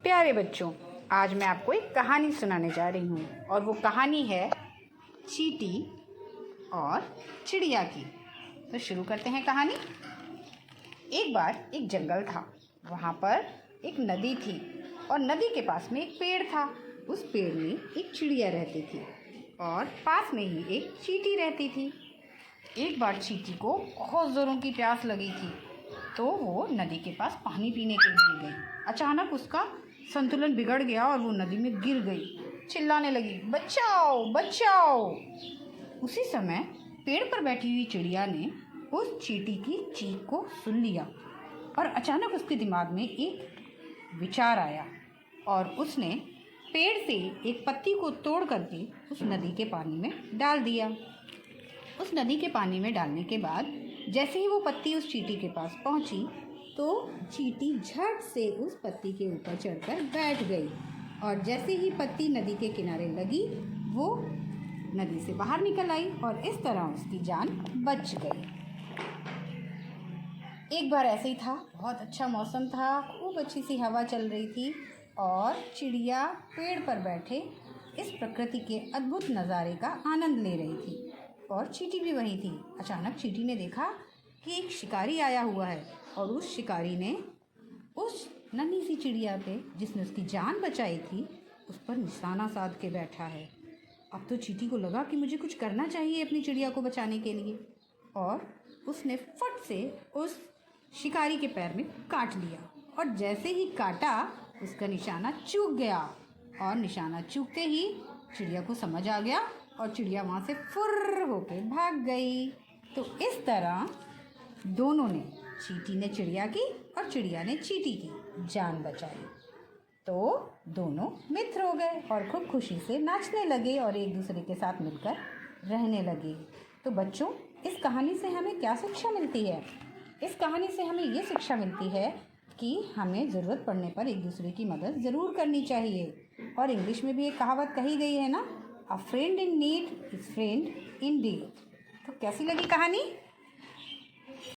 प्यारे बच्चों, आज मैं आपको एक कहानी सुनाने जा रही हूँ और वो कहानी है चींटी और चिड़िया की। तो शुरू करते हैं कहानी। एक बार एक जंगल था। वहाँ पर एक नदी थी और नदी के पास में एक पेड़ था। उस पेड़ में एक चिड़िया रहती थी और पास में ही एक चींटी रहती थी। एक बार चींटी को बहुत ज़ोरों की प्यास लगी थी, तो वो नदी के पास पानी पीने के लिए गई। अचानक उसका संतुलन बिगड़ गया और वो नदी में गिर गई। चिल्लाने लगी, बचाओ बचाओ। उसी समय पेड़ पर बैठी हुई चिड़िया ने उस चींटी की चीख को सुन लिया और अचानक उसके दिमाग में एक विचार आया और उसने पेड़ से एक पत्ती को तोड़ करके उस नदी के पानी में डाल दिया। उस नदी के पानी में डालने के बाद जैसे ही वो पत्ती उस चींटी के पास पहुंची तो चींटी झट से उस पत्ती के ऊपर चढ़कर बैठ गई और जैसे ही पत्ती नदी के किनारे लगी वो नदी से बाहर निकल आई और इस तरह उसकी जान बच गई। एक बार ऐसे ही था, बहुत अच्छा मौसम था, खूब अच्छी सी हवा चल रही थी और चिड़िया पेड़ पर बैठे इस प्रकृति के अद्भुत नज़ारे का आनंद ले रही थी और चींटी भी वहीं थी। अचानक चींटी ने देखा कि एक शिकारी आया हुआ है और उस शिकारी ने उस नन्ही सी चिड़िया पे जिसने उसकी जान बचाई थी उस पर निशाना साध के बैठा है। अब तो चींटी को लगा कि मुझे कुछ करना चाहिए अपनी चिड़िया को बचाने के लिए और उसने फट से उस शिकारी के पैर में काट लिया और जैसे ही काटा उसका निशाना चूक गया और निशाना चूकते ही चिड़िया को समझ आ गया और चिड़िया वहाँ से फुर्र होके भाग गई। तो इस तरह दोनों ने, चींटी ने चिड़िया की और चिड़िया ने चींटी की जान बचाई। तो दोनों मित्र हो गए और खूब खुशी से नाचने लगे और एक दूसरे के साथ मिलकर रहने लगे। तो बच्चों, इस कहानी से हमें क्या शिक्षा मिलती है? इस कहानी से हमें ये शिक्षा मिलती है कि हमें ज़रूरत पड़ने पर एक दूसरे की मदद ज़रूर करनी चाहिए। और इंग्लिश में भी एक कहावत कही गई है ना, a friend in need is friend in deed. तो कैसी लगी कहानी?